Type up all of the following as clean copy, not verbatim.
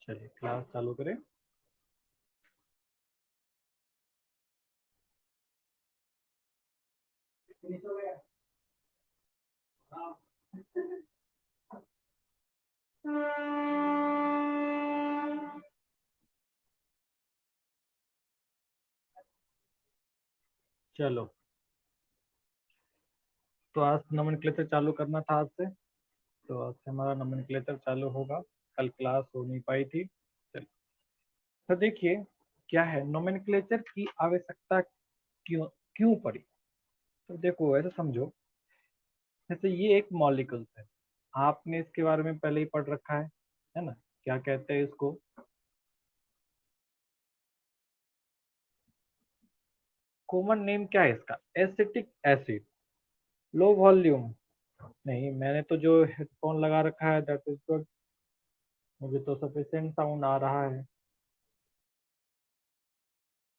चलिए क्लास चालू करें। चलो, तो आज नोमेनक्लेचर चालू करना था आज से। तो आज से हमारा नोमेनक्लेचर चालू होगा। कल क्लास हो नहीं पाई थी। चलिए, तो देखिए क्या है नोमेनक्लेचर की आवश्यकता क्यों क्यों पड़ी। तो देखो ऐसे समझो, जैसे ये एक मॉलिक्यूल्स है। आपने इसके बारे में पहले ही पढ़ रखा है ना। क्या कहते हैं इसको? कॉमन नेम क्या है इसका? Acetic acid. Low volume. नहीं, मैंने तो जो हेडफोन लगा रखा है दैट इज गुड। मुझे तो सफिशिएंट साउंड आ रहा है।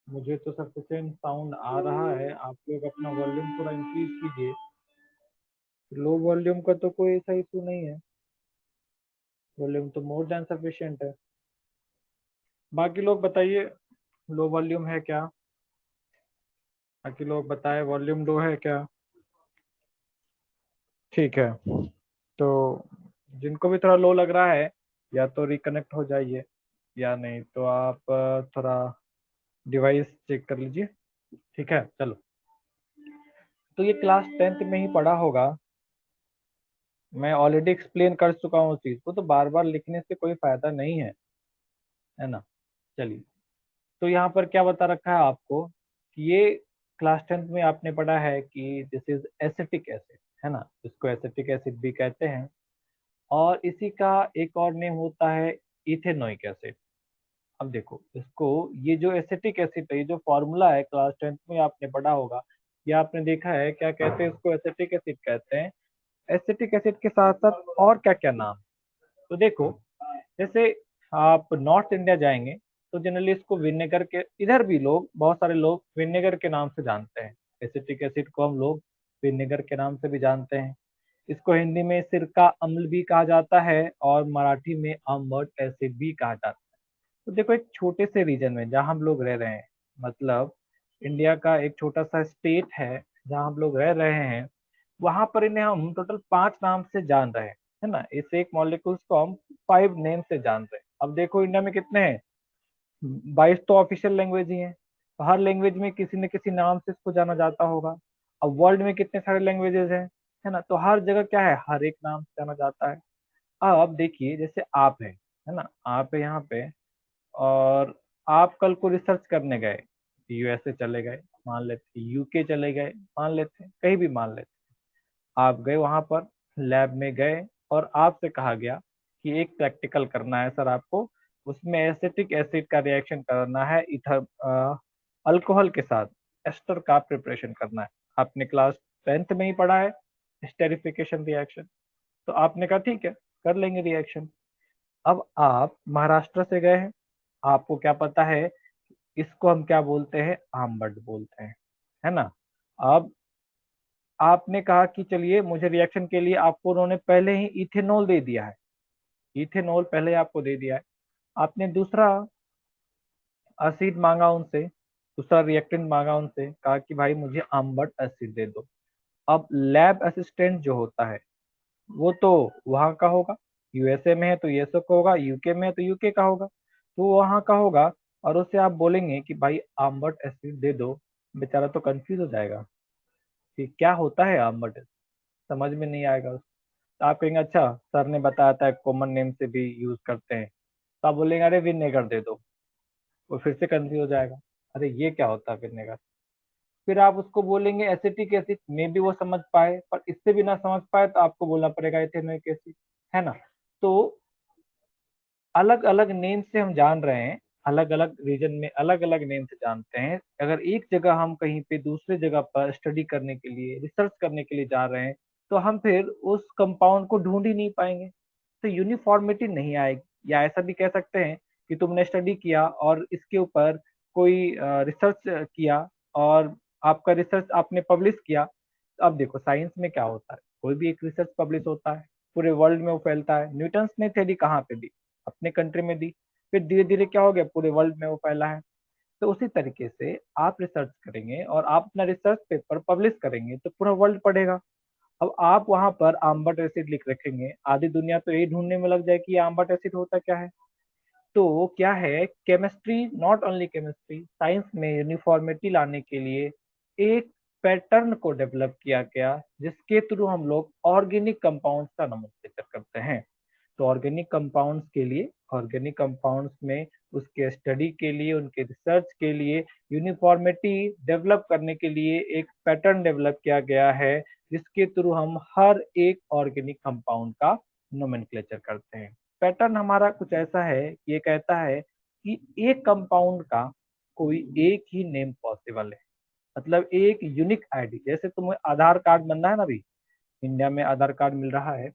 मुझे तो सफिशिएंट साउंड आ रहा है। आप लोग अपना वॉल्यूम थोड़ा इंक्रीज कीजिए। लो वॉल्यूम का तो कोई ऐसा इशू नहीं है। वॉल्यूम तो मोर देन सफिशिएंट है। बाकी लोग बताइए, लो वॉल्यूम है क्या? बाकी लोग बताए वॉल्यूम लो है क्या? ठीक है। तो जिनको भी थोड़ा लो लग रहा है, या तो रिकनेक्ट हो जाइए, या नहीं तो आप थोड़ा डिवाइस चेक कर लीजिए। ठीक है, चलो। तो ये क्लास 10th में ही पढ़ा होगा। मैं ऑलरेडी एक्सप्लेन कर चुका हूँ उस चीज को, तो बार बार लिखने से कोई फायदा नहीं है ना। चलिए, तो यहाँ पर क्या बता रखा है आपको कि ये क्लास 10th में आपने पढ़ा है कि दिस इज एसिटिक एसिड, है ना। इसको एसिटिक एसिड भी कहते हैं। और इसी का एक और नेम होता है इथेनोइक एसिड। अब देखो इसको, ये जो एसिटिक एसिड है, ये जो फॉर्मूला है क्लास 10th में आपने पढ़ा होगा। ये आपने देखा है, क्या कहते हैं इसको? एसिटिक एसिड कहते हैं। एसिटिक एसिड के साथ साथ और क्या क्या नाम? तो देखो, जैसे आप नॉर्थ इंडिया जाएंगे तो जनरली इसको विनेगर के, इधर भी लोग, बहुत सारे लोग विनेगर के नाम से जानते हैं। एसिटिक एसिड को हम लोग विनेगर के नाम से भी जानते हैं। इसको हिंदी में सिरका अम्ल भी कहा जाता है और मराठी में अम्बट एसिड भी कहा जाता है। तो देखो, एक छोटे से रीजन में जहाँ हम लोग रह रहे हैं, मतलब इंडिया का एक छोटा सा स्टेट है जहाँ हम लोग रह रहे हैं, वहां पर इन्हें हम टोटल 5 नाम से जान रहे हैं, है ना। इस एक मॉलिक्यूल्स को हम 5 नेम से जान रहे हैं। अब देखो इंडिया में कितने हैं? 22 तो ऑफिशियल लैंग्वेज ही है, तो हर लैंग्वेज में किसी न किसी नाम से इसको जाना जाता होगा। अब वर्ल्ड में कितने सारे लैंग्वेजेस हैं, है ना। तो हर जगह क्या है, हर एक नाम से जाना जाता है। अब देखिए, जैसे आप है ना, आप है यहाँ पे, और आप कल को रिसर्च करने गए, यूएसए चले गए मान लेते, यूके चले गए मान लेते, कहीं भी मान लेते। आप गए वहां पर, लैब में गए, और आपसे कहा गया कि एक प्रैक्टिकल करना है सर आपको। उसमें एसिटिक एसिड का रिएक्शन करना है इथर अल्कोहल के साथ, एस्टर का प्रिपरेशन करना है। आपने क्लास 10th में ही पढ़ा है स्टेरिफिकेशन रिएक्शन। तो आपने कहा ठीक है, कर लेंगे रिएक्शन। अब आप महाराष्ट्र से गए हैं, आपको क्या पता है इसको हम क्या बोलते हैं? आमबट बोलते हैं, है ना। अब आपने कहा कि चलिए, मुझे रिएक्शन के लिए आपको उन्होंने पहले ही इथेनॉल दे दिया है। इथेनॉल पहले आपको दे दिया है। आपने दूसरा एसिड मांगा उनसे, दूसरा रिएक्टेंट मांगा उनसे, कहा कि भाई मुझे आमबट एसिड दे दो। अब लैब असिस्टेंट जो होता है, वो तो वहाँ का होगा, यूएसए में है तो यूएसए का होगा, यूके में है तो यूके का होगा, तो वो वहाँ का होगा। और उससे आप बोलेंगे कि भाई आमबट एसिड दे दो, बेचारा तो कंफ्यूज हो जाएगा कि क्या होता है आमबट एसिड, समझ में नहीं आएगा उसको। तो आप कहेंगे अच्छा सर ने बताया था कॉमन नेम से भी यूज करते हैं, तो आप बोलेंगे अरे विनेगर दे दो। वो फिर से कंफ्यूज हो जाएगा, अरे ये क्या होता है विनेगर। फिर आप उसको बोलेंगे एसिटिक एसिड, मे भी वो समझ पाए, पर इससे भी ना समझ पाए तो आपको बोलना पड़ेगा इथेनोइक एसिड, है ना। तो अलग अलग नेम से हम जान रहे हैं, अलग अलग रीजन में अलग अलग नेम से जानते हैं। अगर एक जगह हम कहीं पे दूसरे जगह पर स्टडी करने के लिए, रिसर्च करने के लिए जा रहे हैं, तो हम फिर उस कंपाउंड को ढूंढ ही नहीं पाएंगे, तो यूनिफॉर्मिटी नहीं आएगी। या ऐसा भी कह सकते हैं कि तुमने स्टडी किया और इसके ऊपर कोई रिसर्च किया, और आपका रिसर्च आपने पब्लिश किया। तो अब देखो साइंस में क्या होता है, कोई भी एक रिसर्च पब्लिश होता है, पूरे वर्ल्ड में वो फैलता है। न्यूटन्स ने थ्योरी कहाँ पे दी? अपने कंट्री में दी। फिर धीरे धीरे क्या हो गया, पूरे वर्ल्ड में वो फैला है। तो उसी तरीके से आप रिसर्च करेंगे और आप अपना रिसर्च पेपर पब्लिश करेंगे तो पूरा वर्ल्ड पढ़ेगा। अब आप वहां पर आम्बट एसिड लिख रखेंगे, आधी दुनिया तो यही ढूंढने में लग जाए कि ये आम्बट एसिड होता क्या है। तो क्या है, chemistry, not only chemistry, science में यूनिफॉर्मिटी लाने के लिए एक पैटर्न को डेवलप किया गया, जिसके थ्रू हम लोग ऑर्गेनिक कंपाउंड्स का नोमेनक्लेचर करते हैं। तो ऑर्गेनिक कंपाउंड्स के लिए, ऑर्गेनिक कंपाउंड्स में उसके स्टडी के लिए, उनके रिसर्च के लिए, यूनिफॉर्मिटी डेवलप करने के लिए एक पैटर्न डेवलप किया गया है, जिसके थ्रू हम हर एक ऑर्गेनिक कंपाउंड का नोमेनक्लेचर करते हैं। पैटर्न हमारा कुछ ऐसा है कि ये कहता है कि एक कंपाउंड का कोई एक ही नेम पॉसिबल है, मतलब एक यूनिक आईडी। जैसे तुम्हें आधार कार्ड बनना है ना, अभी इंडिया में आधार कार्ड मिल रहा है,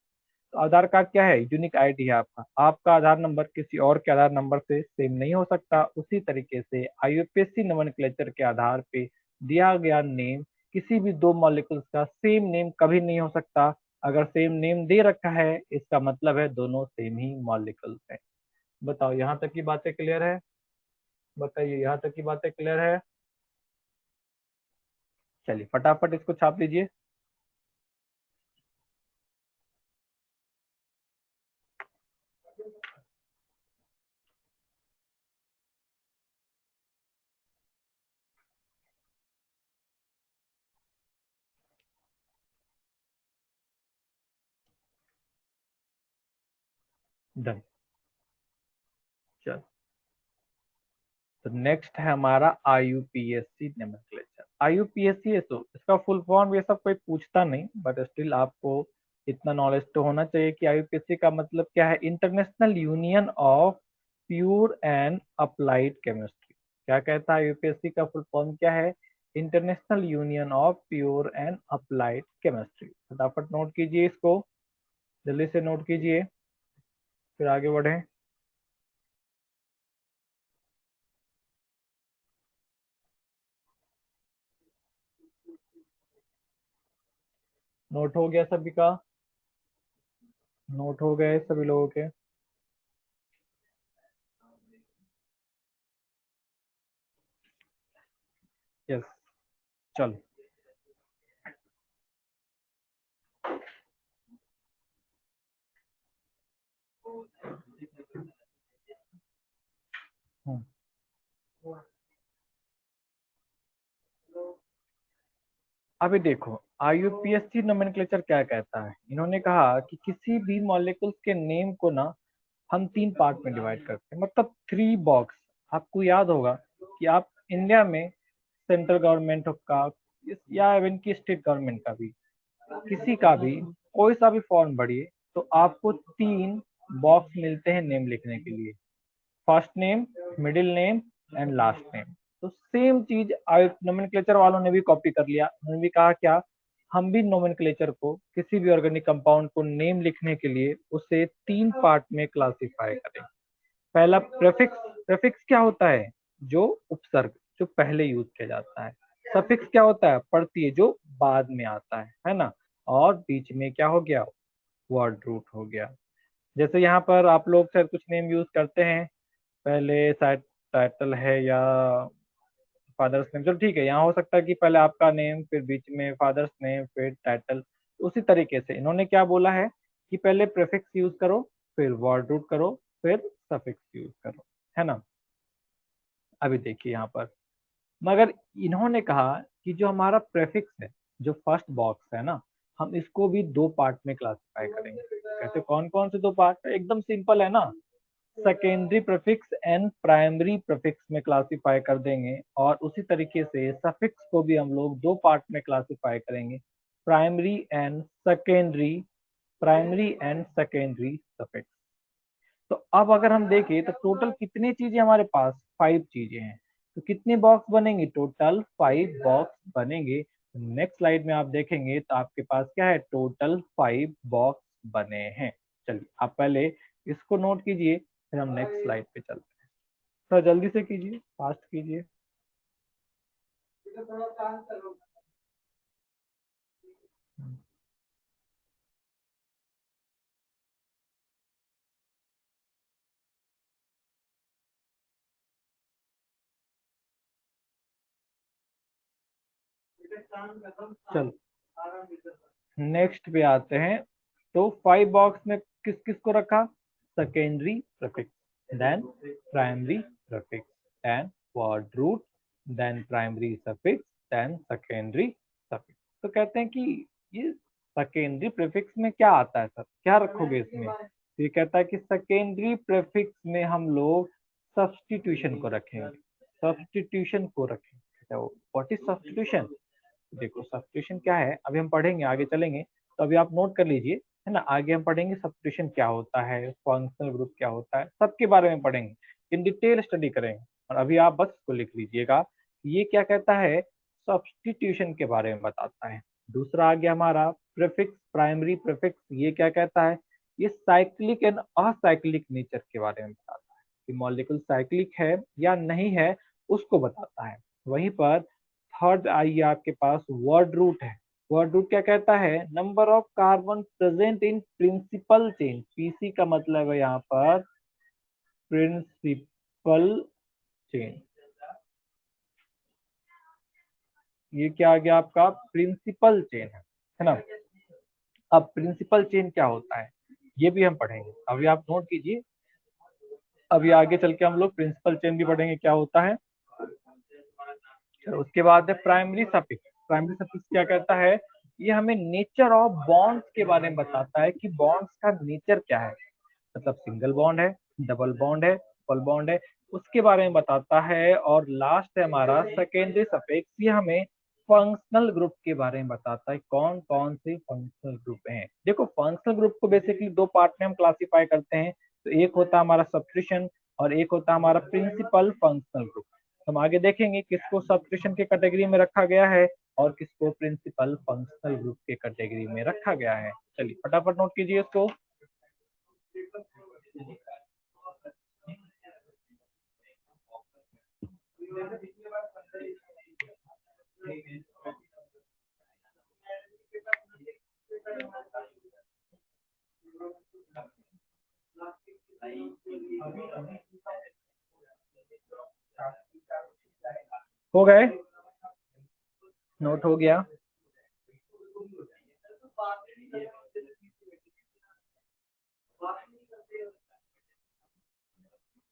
तो आधार कार्ड क्या है, यूनिक आईडी है आपका। आपका आधार नंबर किसी और के आधार नंबर से सेम नहीं हो सकता। उसी तरीके से आईयूपीएसी नोमेनक्लेचर के आधार पे दिया गया नेम, किसी भी दो मॉलिक्यूल्स का सेम नेम कभी नहीं हो सकता। अगर सेम नेम दे रखा है, इसका मतलब है दोनों सेम ही मॉलिक्यूल्स हैं। बताओ, यहाँ तक की बातें क्लियर है? बताइए, यहाँ तक की बातें क्लियर है? चलिए फटाफट इसको छाप लीजिए। डन। चल, तो नेक्स्ट है हमारा आईयूपीएससी नोमेनक्लेचर। आईयूपीएससी है, तो इसका फुल फॉर्म ये सब कोई पूछता नहीं, बट स्टिल आपको इतना नॉलेज तो होना चाहिए कि आईयूपीएससी का मतलब क्या है। International union of pure and applied chemistry. क्या कहता है आईयूपीएससी का फुल फॉर्म क्या है? International union of pure and applied chemistry. फटाफट नोट कीजिए इसको, जल्दी से नोट कीजिए, फिर आगे बढ़े। नोट हो गया सभी का? नोट हो गए सभी लोगों के? यस। चलो। हम्म। अभी देखो, आईयूपीएससी नोमेनक्लेचर क्या कहता है। इन्होंने कहा कि किसी भी मॉलिक्यूल्स के नेम को ना हम तीन पार्ट में डिवाइड करते हैं, मतलब थ्री बॉक्स। आपको याद होगा कि आप इंडिया में सेंट्रल गवर्नमेंट का या इवन की स्टेट गवर्नमेंट का भी, किसी का भी कोई सा भी फॉर्म भरिए, तो आपको तीन बॉक्स मिलते हैं नेम लिखने के लिए। First name, middle name and last name. तो सेम चीज नोमेनक्लेचर वालों ने भी कॉपी कर लिया। उन्होंने भी कहा क्या, हम भी नोमेनक्लेचर को, किसी भी ऑर्गेनिक कंपाउंड को नेम लिखने के लिए उसे तीन पार्ट में क्लासिफाई करें। पहला प्रेफिक्स। प्रेफिक्स क्या होता है? जो उपसर्ग, जो पहले यूज किया जाता है। सफिक्स क्या होता है? प्रत्यय, जो बाद में आता है ना। और बीच में क्या हो गया, वर्ड रूट हो गया। जैसे यहाँ पर आप लोग शायद कुछ नेम यूज करते हैं, पहले शायद टाइटल है या फादर्स नेम, चलो ठीक है, यहाँ हो सकता है कि पहले आपका नेम, फिर बीच में फादर्स नेम, फिर टाइटल। उसी तरीके से इन्होंने क्या बोला है कि पहले प्रेफिक्स यूज करो, फिर वर्ड रूट करो, फिर सफिक्स यूज करो, है ना। अभी देखिए यहाँ पर, मगर इन्होंने कहा कि जो हमारा प्रेफिक्स है, जो फर्स्ट बॉक्स है ना, हम इसको भी दो पार्ट में क्लासिफाई करेंगे। कहते कौन कौन से दो पार्ट? एकदम सिंपल है ना, secondary prefix and primary prefix में क्लासिफाई कर देंगे। और उसी तरीके से सफिक्स को भी हम लोग दो पार्ट में क्लासिफाई करेंगे, primary and secondary, primary and secondary suffix. तो अब अगर हम देखें तो टोटल कितनी चीजें हमारे पास, फाइव चीजें हैं। तो कितने बॉक्स बनेंगे? टोटल फाइव बॉक्स बनेंगे। नेक्स्ट स्लाइड में आप देखेंगे तो आपके पास क्या है, टोटल फाइव बॉक्स बने हैं। चलिए आप पहले इसको नोट कीजिए, फिर हम नेक्स्ट स्लाइड पे चलते हैं। तो जल्दी से कीजिए, फास्ट कीजिए। चलो नेक्स्ट पे आते हैं। तो 5 बॉक्स में किस किस को रखा? Secondary prefix, then primary prefix, then word root, then primary suffix, then secondary suffix. तो कहते हैं कि ये सेकेंडरी प्रीफिक्स में क्या आता है सर, क्या रखोगे इसमें? तो ये कहता है कि सेकेंडरी प्रीफिक्स में हम लोग सब्स्टिट्यूशन को रखेंगे, सब्स्टिट्यूशन को रखेंगे। तो व्हाट इज सब्स्टिट्यूशन? देखो सब्स्टिट्यूशन क्या है अभी हम पढ़ेंगे, आगे चलेंगे तो अभी आप नोट कर लीजिए, है ना। आगे हम पढ़ेंगे सब्स्टिट्यूशन क्या होता है, फंक्शनल ग्रुप क्या होता है, सबके बारे में पढ़ेंगे, इन डिटेल स्टडी करेंगे। और अभी आप बस इसको लिख लीजिएगा, ये क्या कहता है, सब्स्टिट्यूशन के बारे में बताता है। दूसरा आ गया हमारा प्रीफिक्स, प्राइमरी प्रीफिक्स, ये क्या कहता है, ये साइक्लिक एंड असाइक्लिक नेचर के बारे में बताता है कि मॉलिक्यूल साइक्लिक है या नहीं है, उसको बताता है। वहीं पर थर्ड आइए आपके पास वर्ड रूट है। वर्ड रूट क्या कहता है, number of carbon present in principle chain. PC का मतलब है यहाँ पर प्रिंसिपल चेन। ये क्या आ गया आपका, प्रिंसिपल चेन है ना। अब प्रिंसिपल चेन क्या होता है ये भी हम पढ़ेंगे, अभी आप नोट कीजिए। अभी आगे चल के हम लोग प्रिंसिपल चेन भी पढ़ेंगे क्या होता है। उसके बाद है प्राइमरी सफिक्स। प्राइमरी सफिक्स क्या कहता है, ये हमें नेचर ऑफ बॉन्ड्स के बारे में बताता है कि बॉन्ड्स का नेचर क्या है, मतलब सिंगल बॉन्ड है, डबल बॉन्ड है, ट्रिपल बॉन्ड है, उसके बारे में बताता है। और लास्ट है हमारा सेकेंडरी सफिक्स, ये हमें फंक्शनल ग्रुप के बारे में बताता है, कौन कौन से फंक्शनल ग्रुप हैं। देखो फंक्शनल ग्रुप को बेसिकली दो पार्ट में हम क्लासिफाई करते हैं, तो एक होता है हमारा सब्स्टिट्यूशन और एक होता है हमारा प्रिंसिपल फंक्शनल ग्रुप। हम आगे देखेंगे किसको सब्स्टिट्यूशन के कैटेगरी में रखा गया है और किसको प्रिंसिपल फंक्शनल ग्रुप के कैटेगरी में रखा गया है। चलिए फटाफट नोट कीजिए इसको। हो गए, नोट हो गया।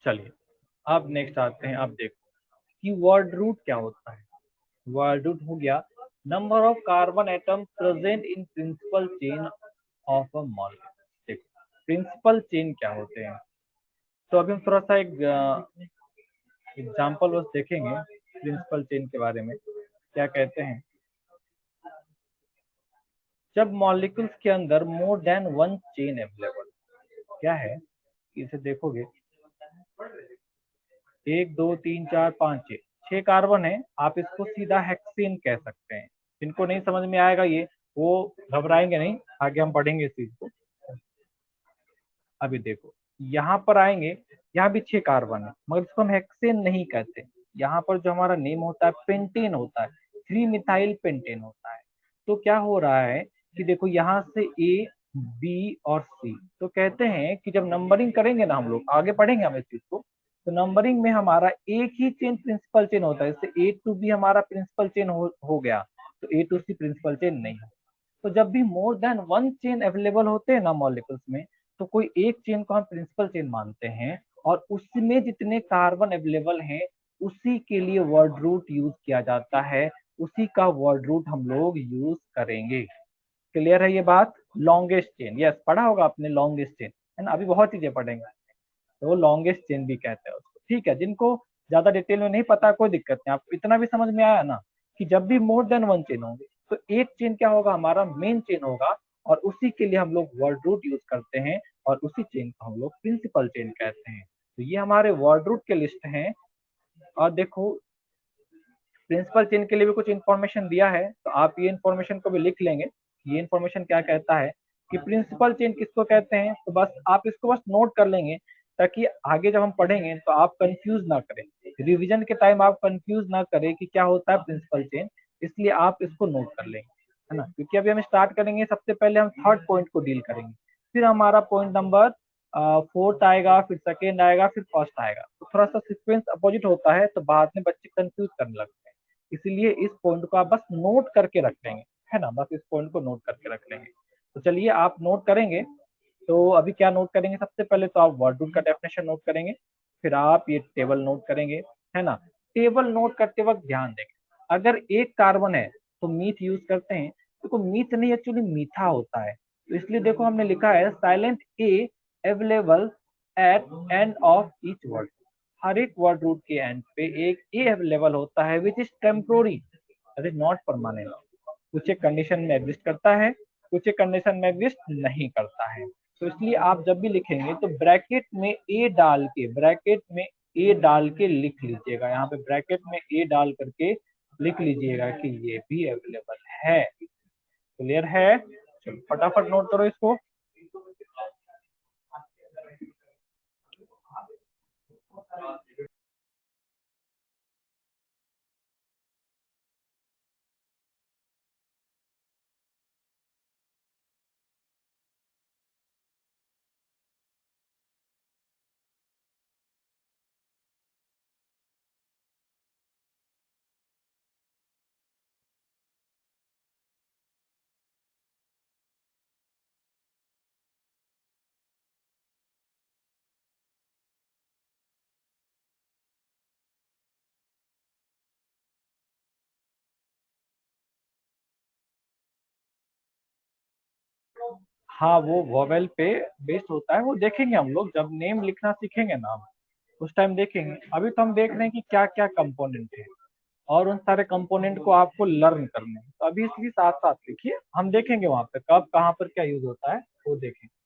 चलिए अब नेक्स्ट आते हैं, आप देखो कि वर्ड रूट क्या होता है। वर्ड रूट हो गया number of carbon atom present in principle chain of a molecule. देखो प्रिंसिपल चेन क्या होते हैं, तो अभी हम थोड़ा सा एक एग्जाम्पल बस देखेंगे प्रिंसिपल चेन के बारे में क्या कहते हैं। जब मॉलिक्यूल्स के अंदर more than one chain available, क्या है इसे देखोगे, 1 2 3 4 5 6 6 कार्बन है, आप इसको सीधा हेक्सेन कह सकते हैं। जिनको नहीं समझ में आएगा ये, वो घबराएंगे नहीं, आगे हम पढ़ेंगे इस चीज को। अभी देखो यहाँ पर आएंगे, यहाँ भी 6 कार्बन है मगर इसको हम हेक्सेन नहीं कहते। यहाँ पर जो हमारा नेम होता है पेंटेन होता है, 3 मिथाइल पेंटेन होता है। तो क्या हो रहा है कि देखो यहाँ से ए बी और सी, तो कहते हैं कि जब नंबरिंग करेंगे ना, हम लोग आगे पढ़ेंगे हम इस चीज को, तो नंबरिंग में हमारा एक ही चेन प्रिंसिपल चेन होता है। जैसे ए टू बी हमारा प्रिंसिपल चेन हो गया, तो ए टू सी प्रिंसिपल चेन नहीं है। तो जब भी more than one chain available होते हैं ना मॉलिक्यूल्स में, तो कोई एक चेन को हम प्रिंसिपल चेन मानते हैं और उसमें जितने कार्बन अवेलेबल हैं उसी के लिए वर्ड रूट यूज किया जाता है, उसी का वर्ड रूट हम लोग यूज करेंगे। क्लियर है ये बात। लॉन्गेस्ट चेन, यस पढ़ा होगा आपने लॉन्गेस्ट चेन, है ना, अभी बहुत चीजें पढ़ेंगे, तो वो लॉन्गेस्ट चेन भी कहते हैं उसको। ठीक है, जिनको ज्यादा डिटेल में नहीं पता कोई दिक्कत नहीं, आपको इतना भी समझ में आया ना कि जब भी मोर देन वन चेन होंगे तो एक चेन क्या होगा, हमारा मेन चेन होगा और उसी के लिए हम लोग वर्ड रूट यूज करते हैं और उसी चेन को हम लोग प्रिंसिपल चेन कहते हैं। तो ये हमारे वर्ड रूट के लिस्ट हैं। और देखो प्रिंसिपल चेन के लिए भी कुछ इन्फॉर्मेशन दिया है, तो आप ये इन्फॉर्मेशन को भी लिख लेंगे। ये इन्फॉर्मेशन क्या कहता है कि प्रिंसिपल चेन किसको कहते हैं, तो बस आप इसको बस नोट कर लेंगे ताकि आगे जब हम पढ़ेंगे तो आप कंफ्यूज ना करें, रिवीजन के टाइम आप कंफ्यूज ना करें कि क्या होता है प्रिंसिपल चेन, इसलिए आप इसको नोट कर लेंगे, है ना। क्योंकि अभी हम स्टार्ट करेंगे, सबसे पहले हम थर्ड पॉइंट को डील करेंगे, फिर हमारा पॉइंट नंबर फोर्थ आएगा, फिर सेकेंड आएगा, फिर फर्स्ट आएगा। तो थोड़ा सा सिक्वेंस अपोजिट होता है, तो बाद में बच्चे कंफ्यूज करने लगते हैं। इसलिए इस पॉइंट को आप बस नोट करके रख लेंगे, है ना, बस इस पॉइंट को नोट करके रख लेंगे। तो चलिए आप नोट करेंगे। तो अभी क्या नोट करेंगे, सबसे पहले तो आप वर्ड रूट का डेफिनेशन नोट करेंगे, फिर आप ये टेबल नोट करेंगे, है ना। टेबल नोट करते वक्त ध्यान देंगे, अगर एक कार्बन है तो मीथ यूज करते हैं, देखो मीथ नहीं एक्चुअली मीठा होता है, तो इसलिए देखो हमने लिखा है silent A available at end of each word. हर एक वर्ड रूट के एंड पे एक ए अवेलेबल होता है which is temporary, that is not permanent. कुछ एक कंडीशन में एग्जिस्ट करता है, कुछ एक कंडीशन में एग्जिस्ट नहीं करता है। तो इसलिए आप जब भी लिखेंगे तो ब्रैकेट में ए डाल के, ब्रैकेट में ए डाल के लिख लीजिएगा, यहाँ पे ब्रैकेट में ए डाल करके लिख लीजिएगा कि ये भी अवेलेबल है। क्लियर है, चलो फटाफट नोट करो इसको। हाँ वो वोवेल पे बेस्ड होता है, वो देखेंगे हम लोग जब नेम लिखना सीखेंगे ना हम, उस टाइम देखेंगे। अभी तो हम देख रहे हैं कि क्या क्या कंपोनेंट है और उन सारे कंपोनेंट को आपको लर्न करने हैं। तो अभी इसलिए साथ साथ लिखिए, हम देखेंगे वहां पे कब कहाँ पर क्या यूज होता है वो देखेंगे।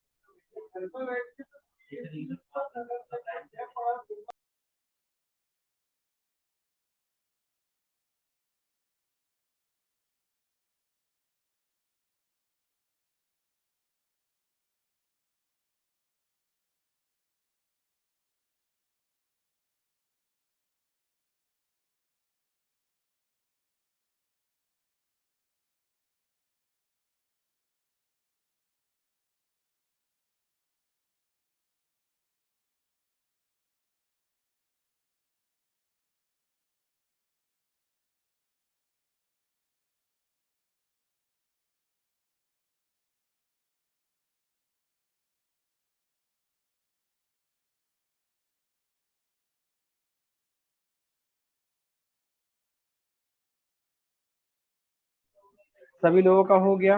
सभी लोगों का हो गया,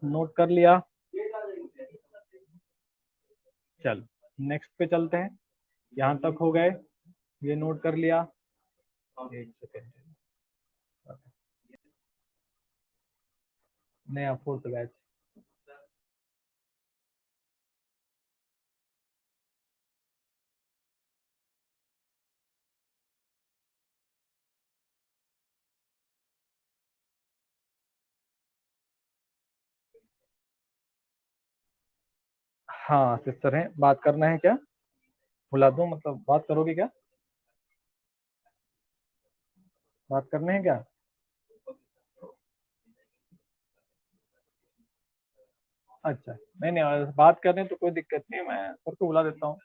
नोट कर लिया। चलो नेक्स्ट पे चलते हैं, यहाँ तक हो गए, ये नोट कर लिया। एक सेकेंड, नया फोर्थ बैच। हाँ सिस्टर हैं, बात करना है क्या, बुला दूं, मतलब बात करोगे क्या, बात करने हैं क्या। अच्छा, नहीं नहीं बात करने तो कोई दिक्कत नहीं है, मैं सर को बुला देता हूँ,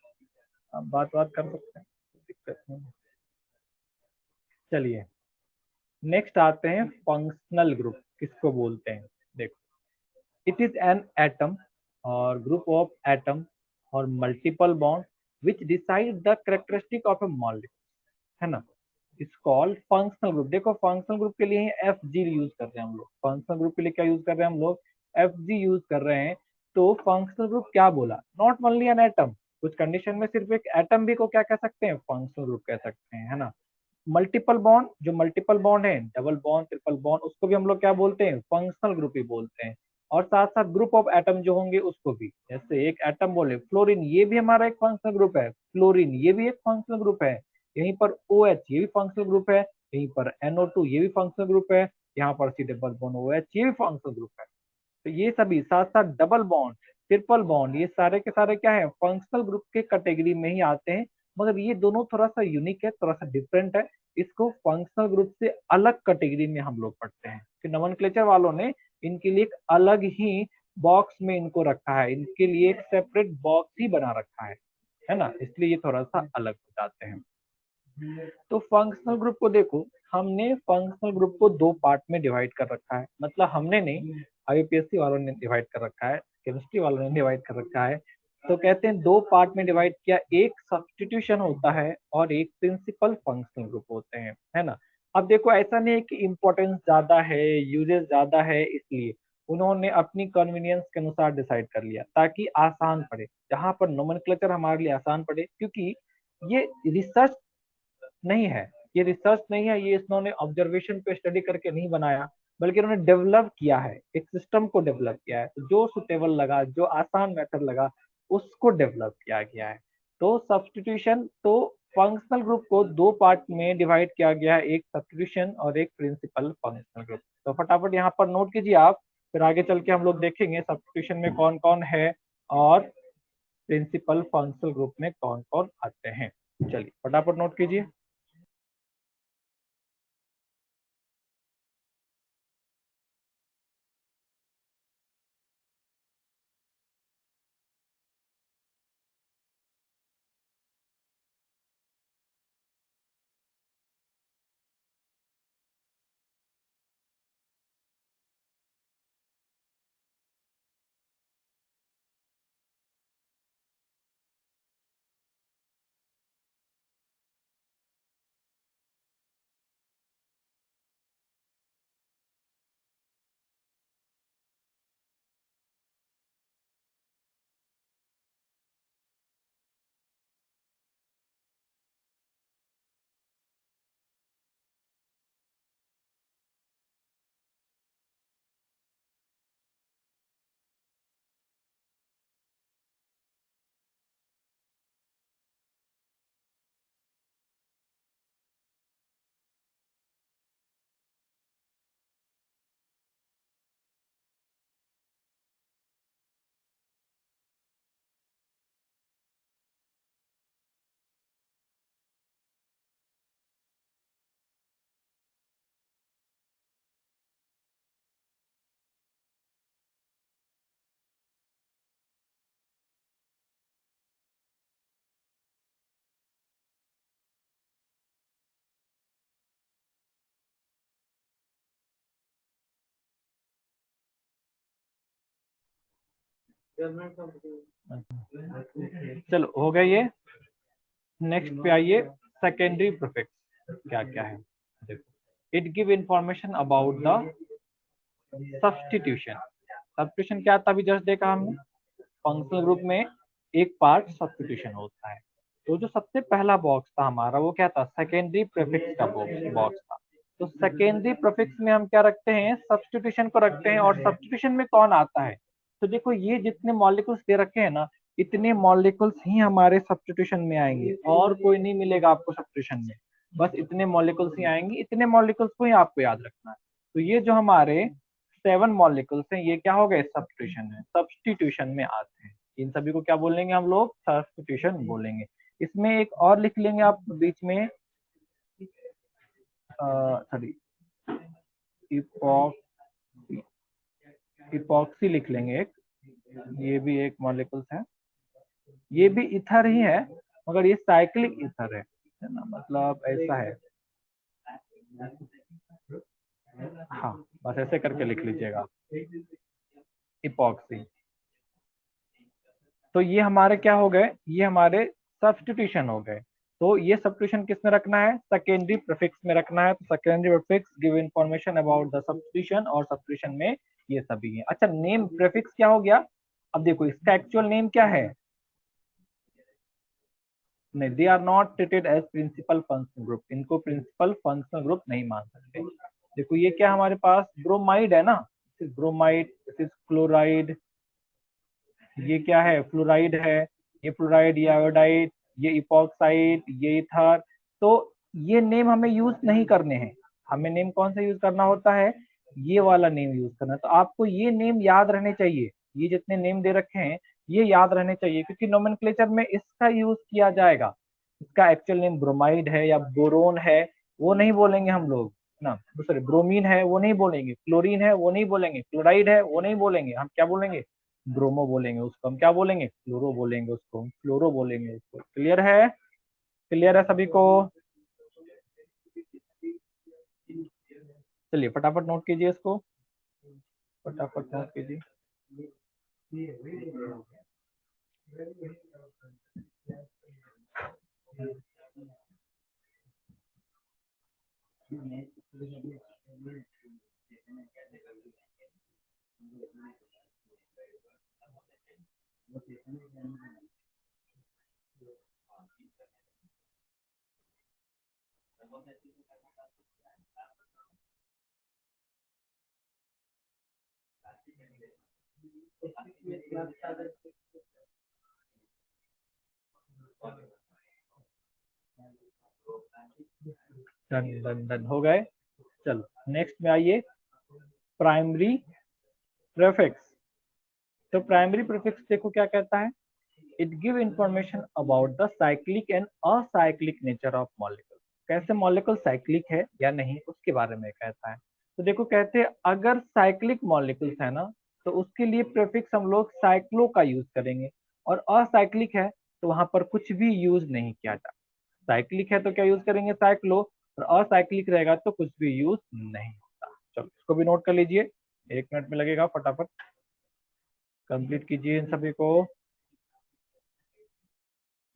आप बात कर सकते हैं, कोई दिक्कत नहीं है। चलिए नेक्स्ट आते हैं फंक्शनल ग्रुप किसको बोलते हैं। देखो, इट इज एन एटम और ग्रुप ऑफ एटम और multiple bond which decide the characteristic of A molecule, है ना। It's called functional group. देखो फंक्शनल ग्रुप के लिए एफ जी यूज कर रहे हैं हम लोग, फंक्शनल ग्रुप के लिए क्या यूज कर रहे हैं हम लोग, एफ जी यूज कर रहे हैं। तो फंक्शनल ग्रुप क्या बोला, नॉट ओनली एन एटम, कुछ कंडीशन में सिर्फ एक एटम भी को क्या कह सकते हैं, फंक्शनल ग्रुप कह सकते हैं, है ना। मल्टीपल बॉन्ड, जो मल्टीपल बॉन्ड है, डबल बॉन्ड ट्रिपल बॉन्ड, उसको भी हम लोग क्या बोलते हैं, फंक्शनल ग्रुप ही बोलते हैं। और साथ साथ ग्रुप ऑफ एटम जो होंगे उसको भी, जैसे एक एटम बोले फ्लोरीन, ये भी हमारा एक फंक्शनल ग्रुप है, फ्लोरीन ये भी एक फंक्शनल ग्रुप है। यहीं पर ओ एच ये भी फंक्शनल ग्रुप है, यहीं पर NO2 ये भी फंक्शनल ग्रुप है, यहाँ पर सी डबल बॉन्ड OH ये भी फंक्शनल ग्रुप है। तो ये सभी साथ साथ डबल बॉन्ड ट्रिपल बॉन्ड ये सारे के सारे क्या है, फंक्शनल ग्रुप के कैटेगरी में ही आते हैं। मगर ये दोनों थोड़ा सा यूनिक है, थोड़ा सा डिफरेंट है, इसको फंक्शनल ग्रुप से अलग कैटेगरी में हम लोग पढ़ते हैं कि नोमेनक्लेचर वालों ने इनके लिए एक अलग ही बॉक्स में इनको रखा है, इनके लिए एक सेपरेट बॉक्स ही बना रखा है ना, इसलिए ये थोड़ा सा अलग हो जाते हैं। तो फंक्शनल ग्रुप को देखो, हमने फंक्शनल ग्रुप को दो पार्ट में डिवाइड कर रखा है, मतलब हमने नहीं, आईयूपीएससी वालों ने डिवाइड कर रखा है, केमिस्ट्री वालों ने डिवाइड कर रखा है। तो कहते हैं दो पार्ट में डिवाइड किया, एक सब्स्टिट्यूशन होता है और एक प्रिंसिपल फंक्शनल ग्रुप होते हैं, है ना। अब देखो ऐसा नहीं है कि इम्पोर्टेंस ज्यादा है, यूजेस ज्यादा है, इसलिए उन्होंने अपनी कन्वीनियंस के अनुसार डिसाइड कर लिया ताकि आसान पड़े, जहां पर नोमेनक्लेचर हमारे लिए आसान पड़े, क्योंकि ये रिसर्च नहीं है, ये रिसर्च नहीं है, ये इन्होंने ऑब्जर्वेशन पे स्टडी करके नहीं बनाया, बल्कि इन्होंने डेवलप किया है, एक सिस्टम को डेवलप किया है, तो जो सुटेबल लगा, जो आसान मेथड लगा, उसको डेवलप किया गया है। तो सब्स्टिट्यूशन, तो फंक्शनल ग्रुप को दो पार्ट में डिवाइड किया गया है, एक सब्स्टिट्यूशन और एक प्रिंसिपल फंक्शनल ग्रुप। तो फटाफट यहाँ पर नोट कीजिए आप, फिर आगे चल के हम लोग देखेंगे सब्स्टिट्यूशन में कौन कौन है और प्रिंसिपल फंक्शनल ग्रुप में कौन कौन आते हैं। चलिए फटाफट नोट कीजिए। चलो हो गया ये। नेक्स्ट पे आइए, सेकेंडरी प्रीफिक्स क्या क्या है। देखो, it give information about the substitution. Substitution क्या था, अभी जस्ट देखा हमने, फंक्शनल ग्रुप में एक पार्ट सब्स्टिट्यूशन होता है। तो जो सबसे पहला बॉक्स था हमारा वो क्या था, सेकेंडरी प्रीफिक्स का बॉक्स था। तो सेकेंडरी प्रीफिक्स में हम क्या रखते हैं, सब्स्टिट्यूशन को रखते हैं, और सब्स्टिट्यूशन में कौन आता है। तो देखो ये जितने मॉलिक्यूल्स दे रखे हैं ना, इतने मॉलिक्यूल्स ही हमारे सब्स्टिट्यूशन में आएंगे, और कोई नहीं मिलेगा आपको सब्स्टिट्यूशन में, बस इतने मॉलिक्यूल्स ही आएंगे, इतने मॉलिक्यूल्स को ही आपको याद रखना है। तो ये जो हमारे 7 मॉलिक्यूल्स हैं, ये क्या हो गए, सब्स्टिट्यूशन में आते हैं। इन सभी को क्या बोलेंगे हम लोग, सब्स्टिट्यूशन बोलेंगे। इसमें एक और लिख लेंगे आप बीच में, सॉरी, इपॉक्सी, इपॉक्सी लिख लेंगे एक, ये भी एक मॉलिक्यूल्स है, ये भी इथर ही है, मगर ये साइक्लिक इथर है ना, मतलब ऐसा है। हाँ, बस ऐसे करके लिख लीजिएगा, इपॉक्सी। तो ये हमारे क्या हो गए, ये हमारे सब्स्टिट्यूशन हो गए। तो ये सब्स्टिट्यूशन किस में रखना है, सेकेंडरी प्रीफिक्स में रखना है। तो secondary prefix give information about the substitution, और सब्स्टिट्यूशन में ये सभी है। अच्छा, नेम प्रीफिक्स क्या हो गया, अब देखो इसका एक्चुअल नेम क्या है, नहीं, they are not treated as principal functional group, इनको प्रिंसिपल फंक्शनल ग्रुप नहीं मान सकते। देखो ये क्या हमारे पास ब्रोमाइड है ना, this is bromide, this is chloride, ये क्या है, फ्लोराइड है, ये फ्लोराइड, ये आयोडाइड, ये इपॉक्साइड, ये इथर। तो ये नेम हमें यूज नहीं करने हैं, हमें नेम कौन सा यूज करना होता है, ये वाला नेम यूज करना है। तो आपको ये नेम याद रहने चाहिए, ये जितने नेम दे रखे हैं ये याद रहने चाहिए, क्योंकि नोमेनक्लेचर में इसका यूज किया जाएगा। इसका एक्चुअल नेम ब्रोमाइड है या बोरोन है, वो नहीं बोलेंगे हम लोग ना, सॉरी, ब्रोमीन है वो नहीं बोलेंगे, क्लोरीन है वो नहीं बोलेंगे, क्लोराइड है वो नहीं बोलेंगे, हम क्या बोलेंगे, ब्रोमो बोलेंगे उसको, हम क्या बोलेंगे, फ्लोरो बोलेंगे उसको, फ्लोरो बोलेंगे उसको। क्लियर है, क्लियर है सभी को। चलिए फटाफट नोट कीजिए इसको, फटाफट नोट कीजिए। डन डन डन हो गए। चलो नेक्स्ट में आइए, प्राइमरी प्रीफिक्स। तो प्राइमरी प्रीफिक्स देखो क्या कहता है, it give information about the cyclic and acyclic nature of molecule. कैसे मॉलिक्यूल साइक्लिक है या नहीं उसके बारे में कहता है। तो देखो कहते हैं अगर साइक्लिक मॉलिक्यूल्स है ना तो उसके लिए प्रीफिक्स हम लोग साइक्लो का यूज करेंगे, और असाइक्लिक है तो वहां पर कुछ भी यूज नहीं किया जाता। साइक्लिक है तो क्या यूज करेंगे, साइक्लो, और असाइक्लिक रहेगा तो कुछ भी यूज नहीं होता। चलो इसको भी नोट कर लीजिए, 1 मिनट में लगेगा, फटाफट कंप्लीट कीजिए इन सभी को।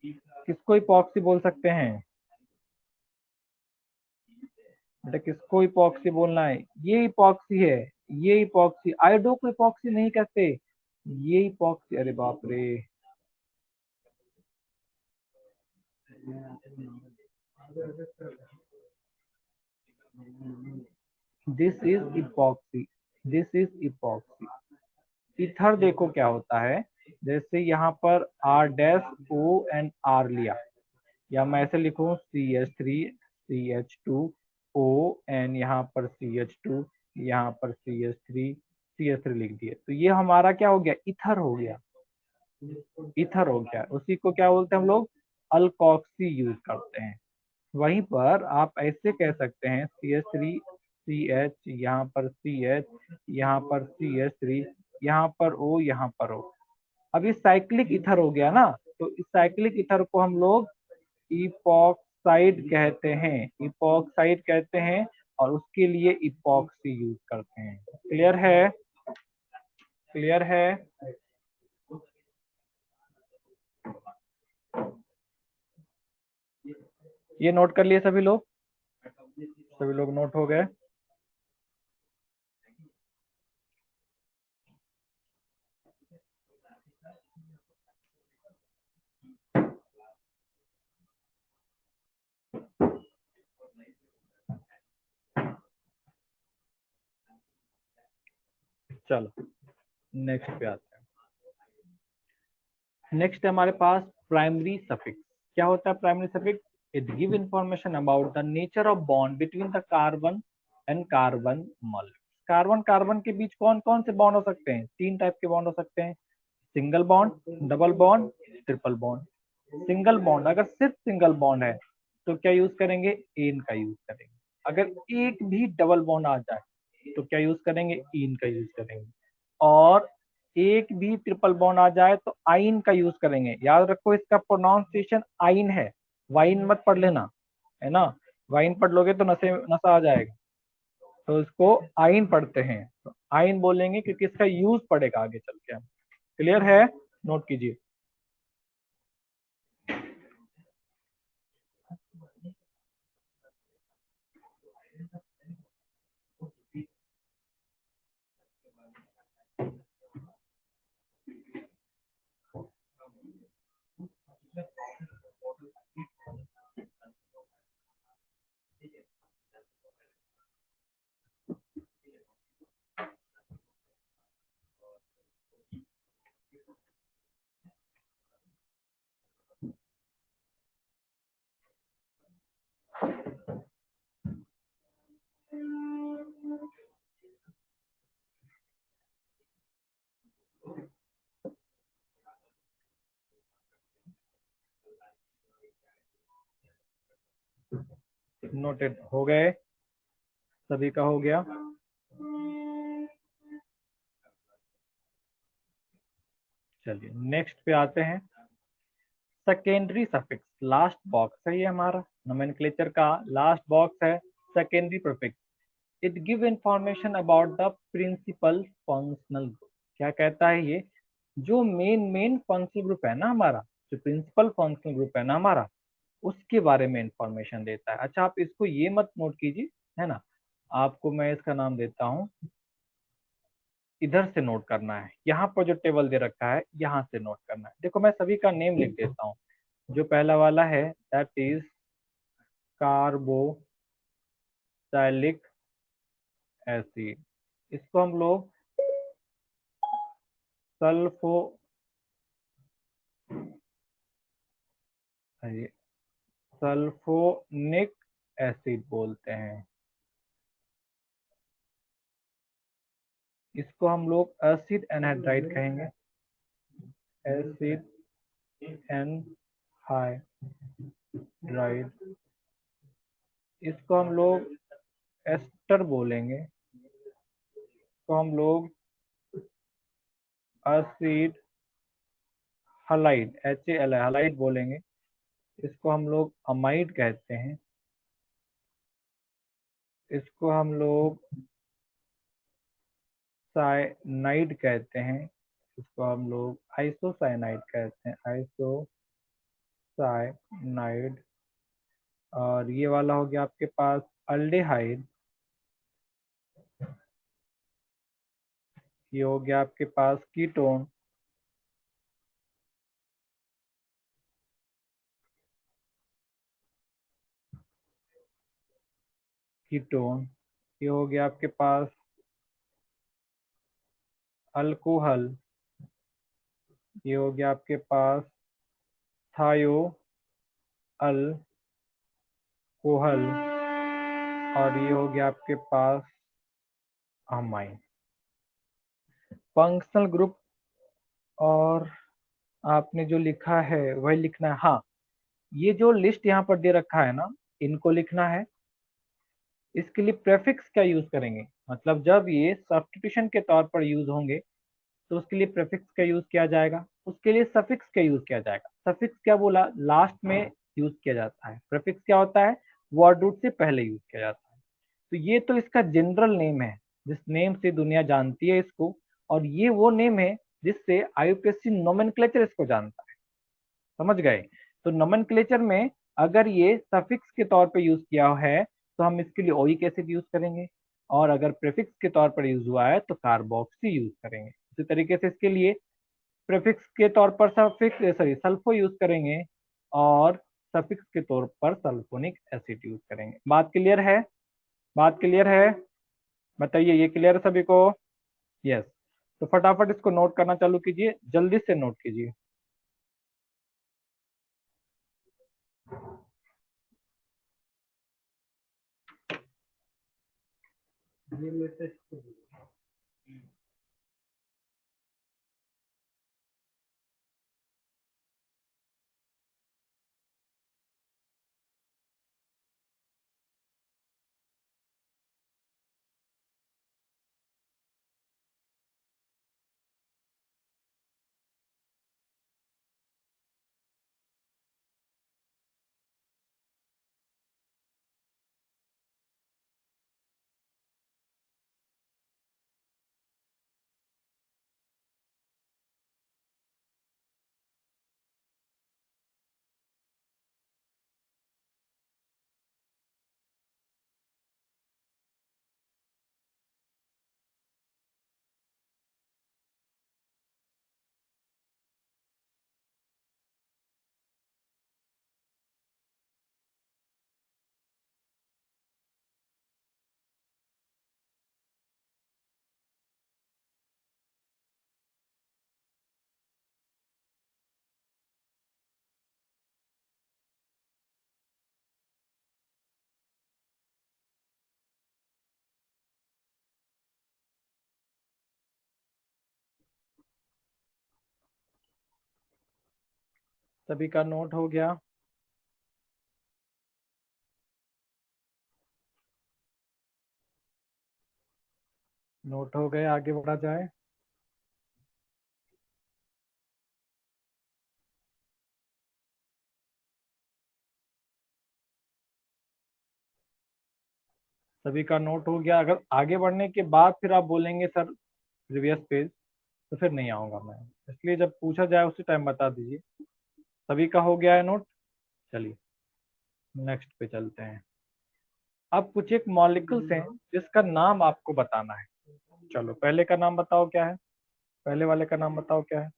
किसको इपॉक्सी बोल सकते हैं बेटा, किसको इपॉक्सी बोलना है, ये इपॉक्सी है, ये इपॉक्सी, आयोडो को इपॉक्सी नहीं कहते, ये इपॉक्सी, अरे बाप रे, this is epoxy, this is epoxy. Ether देखो क्या होता है, जैसे यहाँ पर R dash O and R लिया, या मैं ऐसे लिखूं CH3 CH2 O एन, यहाँ पर CH2, यहाँ पर CH3 लिख दिए, तो ये हमारा क्या हो गया, इथर हो गया, इथर हो गया। उसी को क्या बोलते हैं हम लोग, अल्कोक्सी यूज करते हैं। वहीं पर आप ऐसे कह सकते हैं CH3 CH, यहाँ पर CH, यहाँ पर CH3, यहाँ पर O, यहाँ पर O। अब ये साइक्लिक इथर हो गया ना, तो इस साइक्लिक इथर को हम लोग इपॉक्साइड कहते हैं, इपॉक्साइड कहते हैं, और उसके लिए इपॉक्सी यूज करते हैं। क्लियर है, क्लियर है। ये नोट कर लिए सभी लोग, सभी लोग नोट हो गए। चलो नेक्स्ट पे आते हैं। नेक्स्ट है हमारे पास प्राइमरी सफिक्स। क्या होता है primary suffix, it give information about the nature of bond between the carbon and carbon molecule. Carbon carbon के बीच कौन कौन से बॉन्ड हो सकते हैं, 3 टाइप के बॉन्ड हो सकते हैं, single bond, double bond, triple bond. Single bond, अगर सिर्फ सिंगल बॉन्ड है तो क्या यूज करेंगे, एन का यूज करेंगे। अगर एक भी डबल बॉन्ड आ जाए तो क्या यूज करेंगे, इन का यूज करेंगे। और एक भी ट्रिपल बॉन्ड आ जाए तो आइन का यूज करेंगे। याद रखो इसका प्रोनाउंसिएशन आइन है, वाइन मत पढ़ लेना, है ना, वाइन पढ़ लोगे तो नशा आ जाएगा, तो इसको आइन पढ़ते हैं, तो आइन बोलेंगे क्योंकि इसका यूज पड़ेगा आगे चल के। क्लियर है, नोट कीजिए। नोटेड हो गए, सभी का हो गया। चलिए नेक्स्ट पे आते हैं, सेकेंडरी सफिक्स। लास्ट बॉक्स है ये हमारा नोमेनक्लेचर का, लास्ट बॉक्स है secondary prefix. It give information about the principal functional group. क्या कहता है ये, जो मेन मेन फंक्शनल ग्रुप है ना हमारा, जो प्रिंसिपल फंक्शनल ग्रुप है ना हमारा, उसके बारे में इंफॉर्मेशन देता है। अच्छा, आप इसको ये मत नोट कीजिए, है ना, आपको मैं इसका नाम देता हूँ, इधर से नोट करना है, यहाँ पर जो टेबल दे रखा है यहाँ से नोट करना है। देखो मैं सभी का नेम लिख देता हूँ। जो पहला वाला है दैट इज कार्बोक्सिलिक एसिड, इसको हम लोग सल्फो सल्फोनिक एसिड बोलते हैं। इसको हम लोग एसिड एनहाइड्राइड कहेंगे, एसिड एनहाइड्राइड। इसको हम लोग एस्टर बोलेंगे, इसको हम लोग एसिड हलाइड, HAL हलाइड बोलेंगे। इसको हम लोग अमाइड कहते हैं। इसको हम लोग साइनाइड कहते हैं। इसको हम लोग आइसोसाइनाइड कहते हैं, आइसोसाइनाइड। और ये वाला हो गया आपके पास अल्डेहाइड। ये हो गया आपके पास कीटोन। कीटोन। ये हो गया आपके पास अल्कोहल। ये हो गया आपके पास थायो अल्कोहल। और ये हो गया आपके पास अमाइन। फंक्शनल ग्रुप, और आपने जो लिखा है वही लिखना है। हाँ, ये जो लिस्ट यहाँ पर दे रखा है ना, इनको लिखना है। इसके लिए प्रेफिक्स का यूज करेंगे, मतलब जब ये सब्स्टिट्यूशन के तौर पर यूज होंगे तो उसके लिए प्रेफिक्स का यूज किया जाएगा, उसके लिए सफिक्स का यूज किया जाएगा। सफिक्स क्या बोला, लास्ट में यूज किया जाता है। प्रेफिक्स क्या होता है, वर्ड रूट से पहले यूज किया जाता है। तो ये तो इसका जनरल नेम है, जिस नेम से दुनिया जानती है इसको, और ये वो नेम है जिससे आईयूपीएससी नोमेनक्लेचर इसको जानता है। समझ गए। तो नोमेनक्लेचर में अगर ये सफिक्स के तौर पे यूज किया है तो हम इसके लिए ओइक एसिड यूज करेंगे, और अगर प्रीफिक्स के तौर पर यूज हुआ है तो कार्बोक्सी यूज करेंगे। इसी तरीके से इसके लिए प्रीफिक्स के तौर पर सफिक्स सॉरी सल्फो यूज करेंगे, और सफिक्स के तौर पर सल्फोनिक एसिड यूज करेंगे। बात क्लियर है, बात क्लियर है, बताइए ये क्लियर है सभी को? यस। तो फटाफट इसको नोट करना चालू कीजिए, जल्दी से नोट कीजिए। सभी का नोट हो गया? नोट हो गए, आगे बढ़ा जाए। सभी का नोट हो गया? अगर आगे बढ़ने के बाद फिर आप बोलेंगे सर प्रीवियस पेज, तो फिर नहीं आऊंगा मैं, इसलिए जब पूछा जाए उसी टाइम बता दीजिए। सभी का हो गया है नोट? चलिए नेक्स्ट पे चलते हैं। अब कुछ एक मॉलिक्यूल्स हैं जिसका नाम आपको बताना है। चलो पहले का नाम बताओ क्या है, पहले वाले का नाम बताओ क्या है।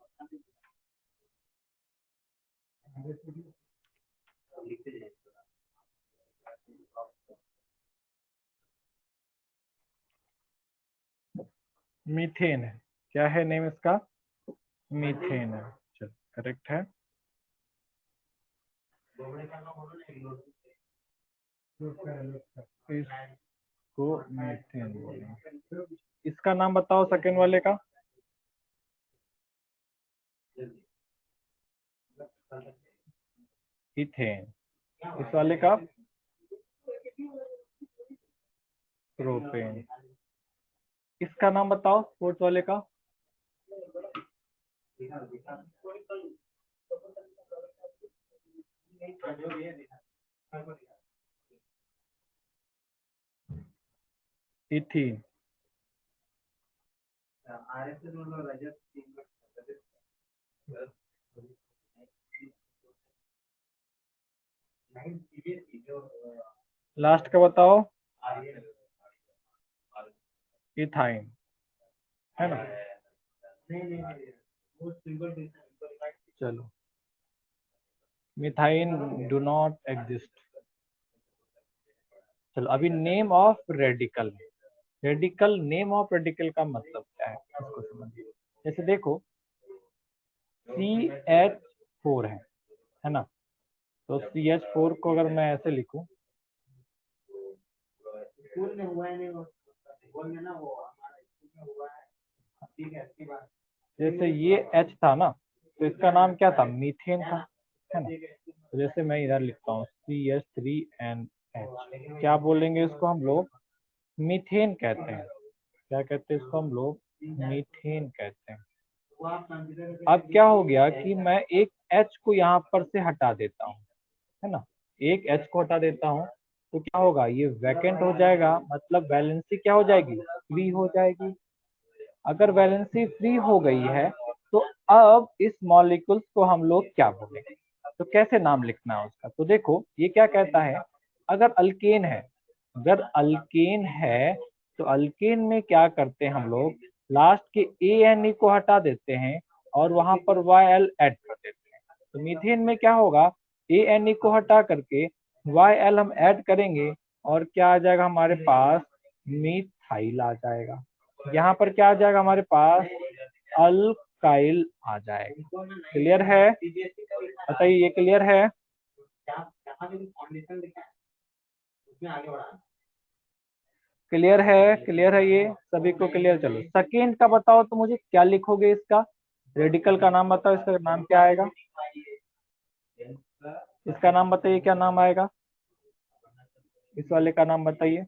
मीथेन है। क्या है नेम इसका? मीथेन है। चलो करेक्ट है। इसको मीथेन बोलेंगे। इसका नाम बताओ सेकेंड वाले का। इथेन। इस वाले का प्रोपेन। इसका नाम बताओ फोर्थ वाले का। इथीन। लास्ट का बताओ। इथाइन, है ना? चलो मिथाइन डू नॉट एग्जिस्ट। चलो अभी name of radical. Radical, name of radical का मतलब क्या है इसको समझिए। जैसे देखो CH4 है ना? तो CH4 को अगर मैं ऐसे लिखूं, जैसे ये H था ना, तो इसका नाम क्या था? मीथेन था, है ना? तो जैसे मैं इधर लिखता हूँ CH3NH, क्या बोलेंगे इसको हम लोग? मीथेन कहते हैं। क्या कहते हैं इसको हम लोग? मीथेन कहते हैं। अब क्या हो गया कि मैं एक H को यहाँ पर से हटा देता हूँ, है ना? एक H को हटा देता हूँ तो क्या होगा? ये वैकेंट हो जाएगा, मतलब वैलेंसी क्या हो जाएगी? फ्री हो जाएगी। अगर वैलेंसी फ्री हो गई है तो अब इस मॉलिक्यूल्स को हम लोग क्या बोलेंगे? तो कैसे नाम लिखना है उसका? तो देखो ये क्या कहता है, अगर अल्केन है, अगर अल्केन है तो अल्केन में क्या करते हैं हम लोग? लास्ट के ANE को हटा देते हैं और वहां पर YL ऐड कर देते हैं। तो मीथेन में क्या होगा? ANE को हटा करके YL हम ऐड करेंगे और क्या आ जाएगा हमारे पास? मीथाइल आ जाएगा। यहाँ पर क्या आ जाएगा हमारे पास? अल्काइल आ जाएगा। क्लियर है? बताइए ये क्लियर है? क्लियर है? क्लियर है ये सभी को? क्लियर। चलो सेकेंड का बताओ तो मुझे क्या लिखोगे इसका? रेडिकल का नाम बताओ, इसका नाम क्या आएगा? इसका नाम बताइए, क्या नाम आएगा? इस वाले का नाम बताइए।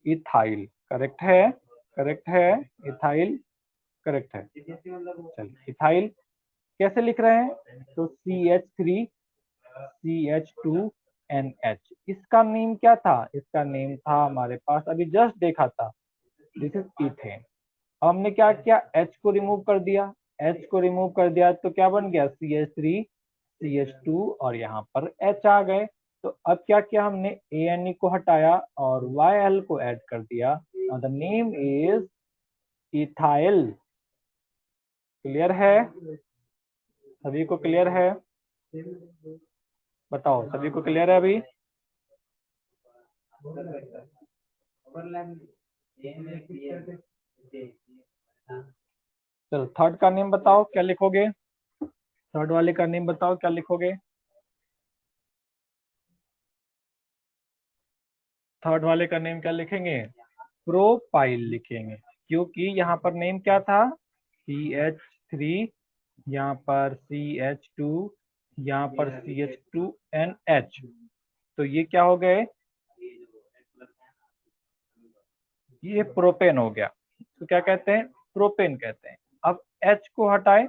इथाइल। करेक्ट है, करेक्ट है। इथाइल करेक्ट है। चलिए इथाइल कैसे लिख रहे हैं? तो CH3CH2NH। इसका नेम क्या था? इसका नेम था हमारे पास, अभी जस्ट देखा था, दिस इज इथेन। अब हमने क्या किया? H को रिमूव कर दिया। H को रिमूव कर दिया तो क्या बन गया? CH3CH2 और यहाँ पर H आ गए। तो अब क्या किया हमने? ANE को हटाया और YL को ऐड कर दिया। The name is ethyl. Clear है? सभी को क्लियर है? बताओ सभी को क्लियर है अभी? चलो थर्ड का नेम बताओ, क्या लिखोगे? थर्ड वाले का नेम बताओ, क्या लिखोगे? थर्ड वाले का नेम क्या लिखेंगे? प्रोपाइल लिखेंगे, क्योंकि यहाँ पर नेम क्या था? CH3, यहाँ पर CH2, यहाँ पर CH2NH। तो ये क्या हो गए? ये प्रोपेन हो गया। तो क्या कहते हैं? प्रोपेन कहते हैं। अब H को हटाए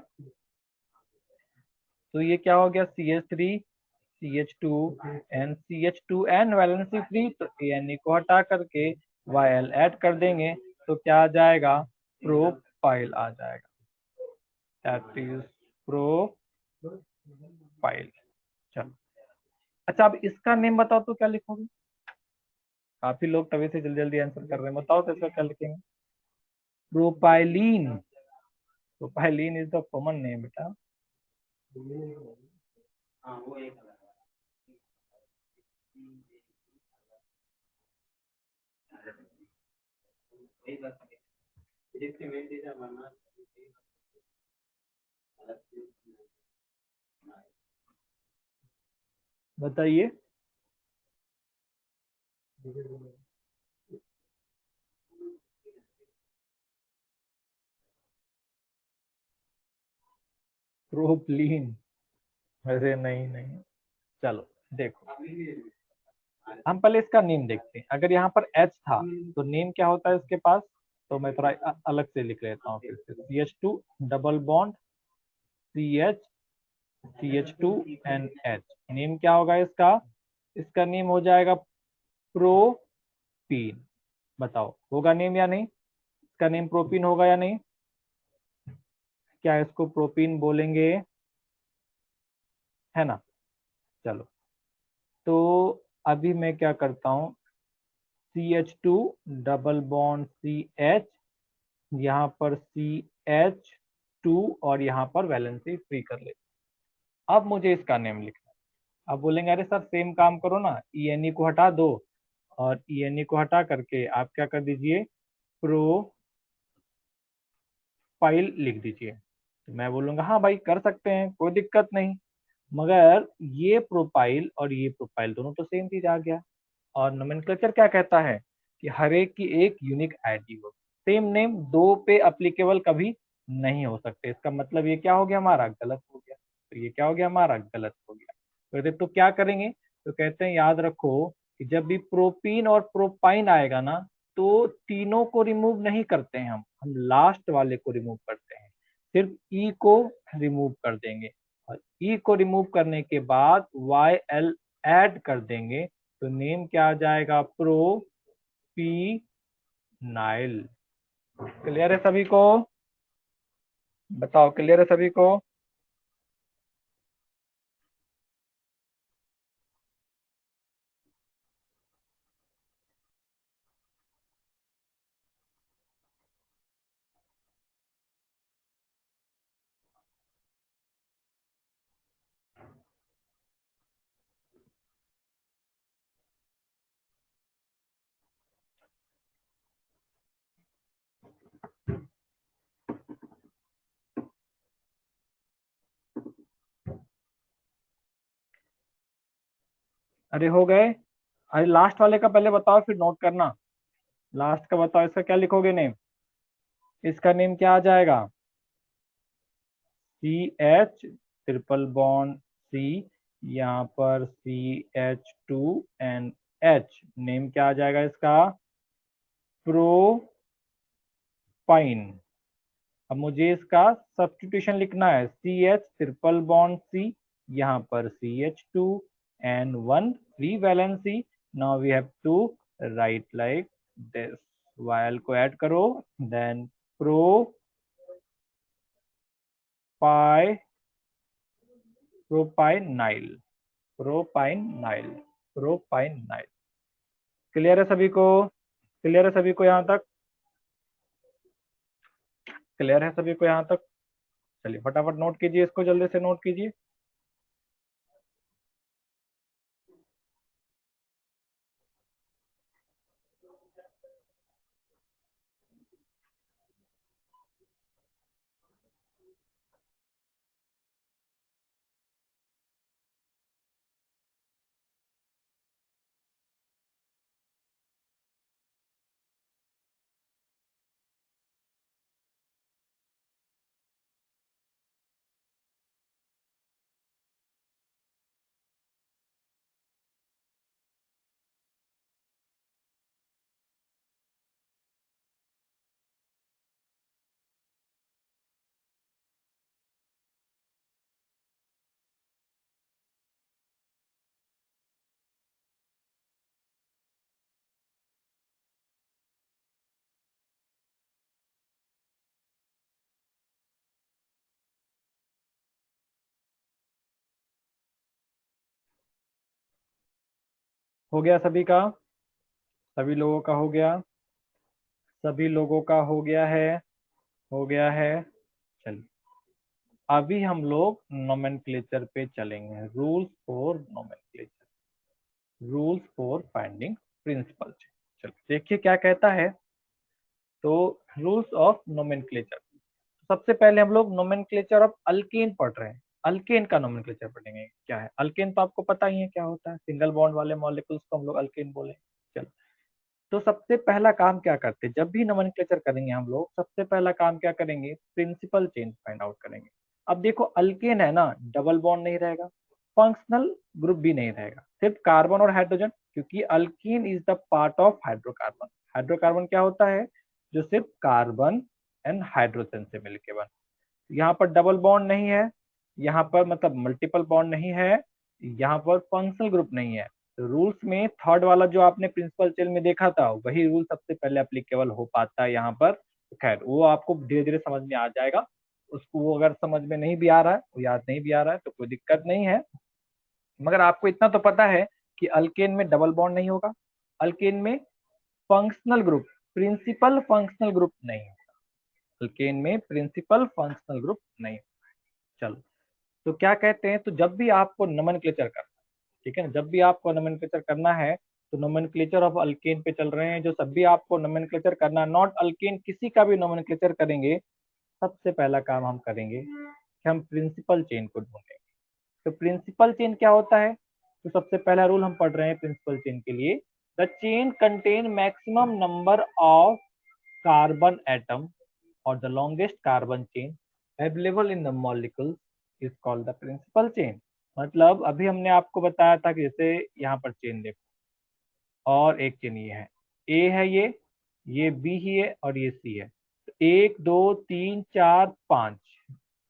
तो ये क्या हो गया? CH3 CH2 and CH2N valency free, तो ANE को हटा करके YL ऐड कर देंगे तो क्या आ जाएगा, प्रोपाइल आ जाएगा, दैट इज प्रोपाइल। चलो अच्छा, अब इसका नेम बताओ तो क्या लिखोगे? काफी लोग तभी से जल्दी जल्दी आंसर कर रहे हैं, बताओ तो इसका क्या लिखेंगे? Propylene. Propylene is the common name बेटा। बताइए। प्रोपलीन? अरे नहीं नहीं, चलो देखो, हम पहले इसका नेम देखते हैं। अगर यहाँ पर H था तो नेम क्या होता है इसके पास, तो मैं थोड़ा अलग से लिख लेता हूँ फिर से। CH2 double bond CH, CH2 and H, name क्या होगा इसका? इसका नेम हो जाएगा प्रोपीन। बताओ होगा नेम या नहीं? इसका नेम प्रोपीन होगा या नहीं? क्या इसको प्रोपीन बोलेंगे, है ना? चलो, तो अभी मैं क्या करता हूँ, CH2 डबल बॉन्ड CH, यहाँ पर CH2 और यहाँ पर वैलेंसी फ्री कर ले। अब मुझे इसका नेम लिखना है। अब बोलेंगे अरे सर सेम काम करो ना, ENE को हटा दो और ENE को हटा करके आप क्या कर दीजिए, प्रोपाइल लिख दीजिए। तो मैं बोलूंगा हाँ भाई कर सकते हैं, कोई दिक्कत नहीं। मगर ये प्रोपाइल और ये प्रोपाइल दोनों तो सेम चीज आ गया, और नोमेनक्लेचर क्या कहता है कि हर एक की एक यूनिक आईडी हो। सेम नेम दो पे अप्लीकेबल कभी नहीं हो सकते। इसका मतलब ये क्या हो गया हमारा, गलत हो गया। तो ये क्या हो गया हमारा, गलत हो गया। तो क्या करेंगे, तो कहते हैं याद रखो कि जब भी प्रोपीन और प्रोपाइन आएगा ना, तो तीनों को रिमूव नहीं करते हैं हम लास्ट वाले को रिमूव करते हैं, सिर्फ ई को रिमूव कर देंगे। और ई को रिमूव करने के बाद YL ऐड कर देंगे तो नेम क्या आ जाएगा, प्रोपीनाइल। क्लियर है सभी को? बताओ क्लियर है सभी को? अरे हो गए? अरे लास्ट वाले का पहले बताओ फिर नोट करना। लास्ट का बताओ, इसका क्या लिखोगे नेम? इसका नेम क्या आ जाएगा, CH ट्रिपल बॉन्ड C, यहाँ पर CH2 एंड H, नेम क्या आ जाएगा इसका, प्रोपाइन। अब मुझे इसका सब्स्टिट्यूशन लिखना है, CH ट्रिपल बॉन्ड C, यहाँ पर CH2 and 1 free valency. Now we have to write like this, YL को ऐड करो, देन प्रोपाइ प्रोपाइनाइल, प्रोपाइनाइल, प्रोपाइनाइल। क्लियर है सभी को? क्लियर है सभी को यहाँ तक? क्लियर है सभी को यहाँ तक? चलिए फटाफट नोट कीजिए, इसको जल्दी से नोट कीजिए। हो गया सभी का? सभी लोगों का हो गया? सभी लोगों का हो गया है? हो गया है। चलिए, अभी हम लोग नोमेनक्लेचर पे चलेंगे। Rules for nomenclature, rules for finding principal. चलिए देखिए क्या कहता है। तो रूल्स ऑफ नोमेनक्लेचर, सबसे पहले हम लोग नोमेनक्लेचर ऑफ अल्केन पढ़ रहे हैं। अल्केन का नोमेनक्लेचर पढ़ेंगे। क्या है अल्केन? तो आपको पता ही है क्या होता है। सिंगल बॉन्ड वाले मॉलिक्यूल्स को हम लोग अल्केन बोले। चलो, तो सबसे पहला काम क्या करते हैं, जब भी नोमेनक्लेचर करेंगे हम लोग सबसे पहला काम क्या करेंगे, प्रिंसिपल चेन फाइंड आउट करेंगे। अब देखो अल्केन है ना, डबल बॉन्ड नहीं रहेगा, फंक्शनल ग्रुप भी नहीं रहेगा, सिर्फ कार्बन और हाइड्रोजन, क्योंकि alkene is the part of hydrocarbon. Hydrocarbon क्या होता है, जो सिर्फ कार्बन एंड हाइड्रोजन से मिलके बना। यहाँ पर डबल बॉन्ड नहीं है, यहाँ पर मतलब मल्टीपल बॉन्ड नहीं है, यहाँ पर फंक्शनल ग्रुप नहीं है। तो रूल्स में थर्ड वाला जो आपने प्रिंसिपल चेन में देखा था वही रूल सबसे पहले एप्लीकेबल हो पाता है यहाँ पर। खैर वो आपको धीरे धीरे समझ में आ जाएगा। उसको वो अगर समझ में नहीं भी आ रहा है, वो याद नहीं भी आ रहा है तो कोई दिक्कत नहीं है। मगर आपको इतना तो पता है कि अल्केन में डबल बॉन्ड नहीं होगा, अल्केन में functional group, principal functional group नहीं होगा, अल्केन में प्रिंसिपल फंक्शनल ग्रुप नहीं। चलो, तो क्या कहते हैं, तो जब भी आपको नोमेनक्लेचर करना, ठीक है ना, जब भी आपको नोमेनक्लेचर करना है तो नोमेनक्लेचर ऑफ अल्केन पे चल रहे हैं। जो सब भी आपको नोमेनक्लेचर करना, नॉट अल्केन, किसी का भी नोमेनक्लेचर करेंगे, सबसे पहला काम हम करेंगे कि हम प्रिंसिपल चेन को ढूंढेंगे। तो प्रिंसिपल चेन क्या होता है, तो सबसे पहला रूल हम पढ़ रहे हैं प्रिंसिपल चेन के लिए। The chain contain maximum number of carbon atom और the longest carbon chain available in the molecule is called the principal chain. मतलब अभी हमने आपको बताया था कि जैसे यहाँ पर चेन देखो, और एक चेन ये है, ए है ये बी ही है और ये सी है। तो एक दो तीन चार पाँच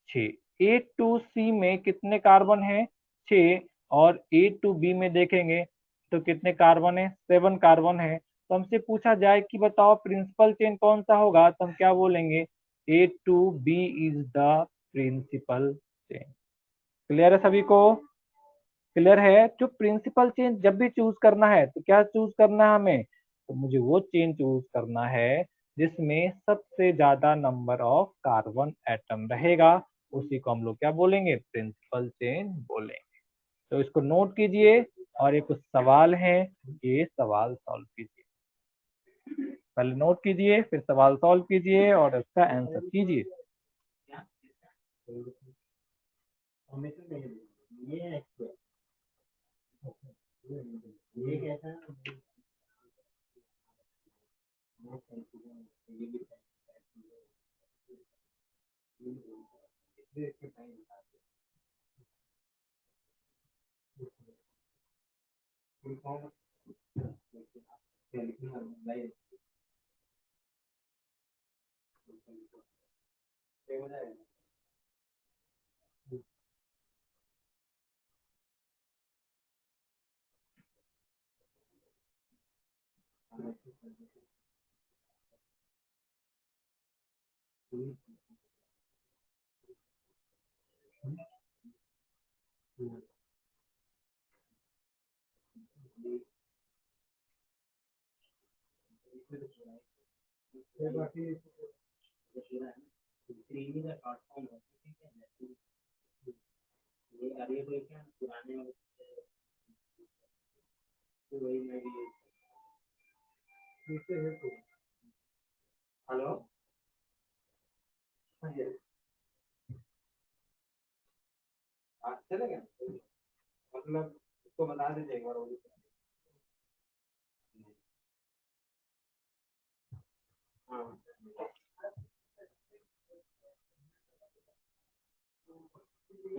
छः, ए टू सी में कितने कार्बन है, छः। और ए टू बी में देखेंगे तो कितने कार्बन है, 7 कार्बन है। तो हमसे पूछा जाए कि बताओ प्रिंसिपल चेन कौन सा होगा, तो हम क्या बोलेंगे, A to B is the principal chain. Clear है सभी को? क्लियर है? जो प्रिंसिपल चेन जब भी चूज करना है तो क्या चूज करना है हमें, तो मुझे वो चेन चूज करना है जिसमें सबसे ज्यादा नंबर ऑफ कार्बन एटम रहेगा, उसी को हम लोग क्या बोलेंगे, प्रिंसिपल चेन बोलेंगे। तो इसको नोट कीजिए, और ये कुछ सवाल है, ये सवाल सॉल्व कीजिए। पहले नोट कीजिए, फिर सवाल सॉल्व कीजिए और इसका आंसर कीजिए।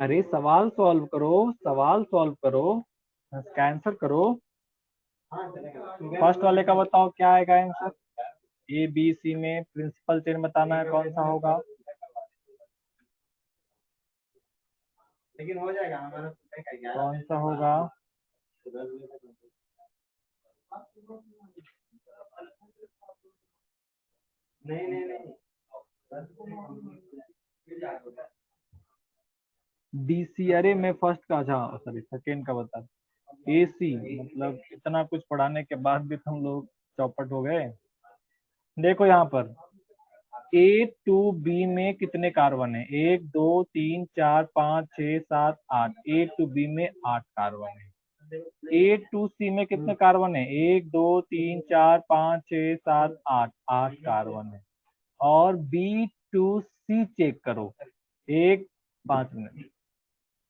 अरे सवाल सॉल्व करो, सवाल सॉल्व करो, इसका आंसर करो। फर्स्ट वाले का बताओ क्या आएगा आंसर, ए बी सी में प्रिंसिपल चेन बताना है कौन सा होगा। कौन सा होगा? डी सी, अरे मैं फर्स्ट का, अच्छा सॉरी सेकेंड का बता। AC, मतलब इतना कुछ पढ़ाने के बाद भी तुम लोग चौपट हो गए। देखो यहाँ पर A to B में कितने कार्बन है, 1 2 3 4 5 6 7 8। A to B में 8 कार्बन है। A to C में कितने कार्बन है, 1 2 3 4 5 6 7 8, 8 कार्बन है। और B to C चेक करो, 5 मिनट,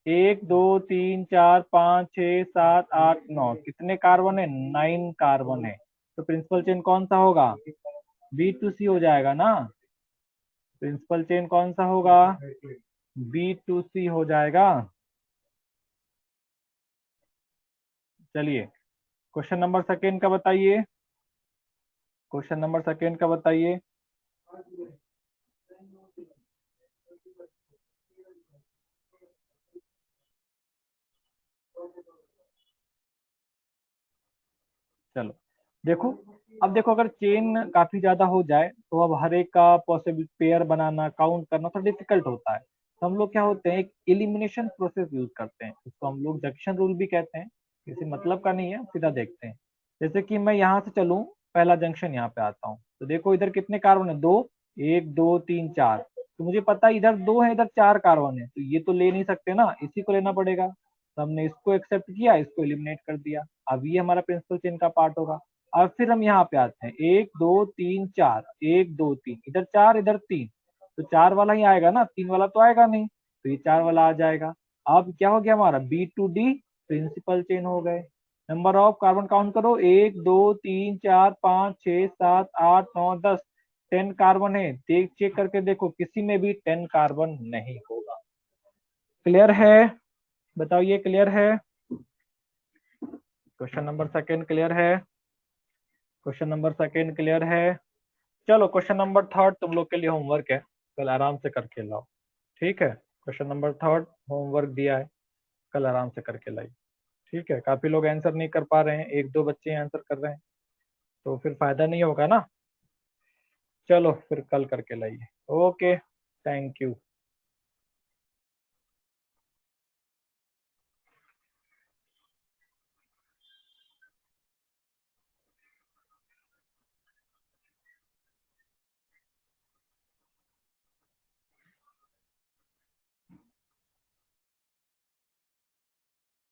1 2 3 4 5 6 7 8 9, कितने कार्बन है, 9 कार्बन है। तो प्रिंसिपल चेन कौन सा होगा, B to C हो जाएगा ना। प्रिंसिपल चेन कौन सा होगा, B to C हो जाएगा। चलिए क्वेश्चन नंबर सेकेंड का बताइए, क्वेश्चन नंबर सेकेंड का बताइए। चलो देखो, अब देखो अगर चेन काफी ज्यादा हो जाए तो अब हर एक का पॉसिबल पेयर बनाना, काउंट करना थोड़ा डिफिकल्ट होता है। तो हम लोग क्या होते हैं, एक एलिमिनेशन प्रोसेस यूज करते हैं, इसको हम लोग जंक्शन रूल भी कहते हैं। किसी मतलब का नहीं है, सीधा देखते हैं। जैसे कि मैं यहाँ से चलूं, पहला जंक्शन यहाँ पे आता हूँ, तो देखो इधर कितने कार्बन है, दो, 1 2 3 4। तो मुझे पता है इधर 2 है, इधर 4 कार्बन है, तो ये तो ले नहीं सकते ना, इसी को लेना पड़ेगा। तो हमने इसको एक्सेप्ट किया, इसको एलिमिनेट कर दिया। अब ये हमारा प्रिंसिपल चेन का पार्ट होगा। अब फिर हम यहाँ पे आते हैं, 1 2 3 4, 1 2 3, इधर 4 इधर 3, तो 4 वाला ही आएगा ना, 3 वाला तो आएगा नहीं, तो ये 4 वाला आ जाएगा। अब क्या हो गया हमारा, B to D principal chain हो गए। नंबर ऑफ कार्बन काउंट करो, 1 2 3 4 5 6 7 8 9 10, 10 कार्बन है। देख चेक करके देखो, किसी में भी 10 कार्बन नहीं होगा। क्लियर है, बताइए क्लियर है। क्वेश्चन नंबर सेकेंड क्लियर है, क्वेश्चन नंबर सेकेंड क्लियर है। चलो क्वेश्चन नंबर थर्ड तुम लोग के लिए होमवर्क है, कल आराम से करके लाओ। ठीक है, क्वेश्चन नंबर थर्ड होमवर्क दिया है, कल आराम से करके लाइए। ठीक है, काफी लोग आंसर नहीं कर पा रहे हैं, 1 2 बच्चे आंसर कर रहे हैं, तो फिर फायदा नहीं होगा ना। चलो फिर कल करके लाइए। Okay, thank you.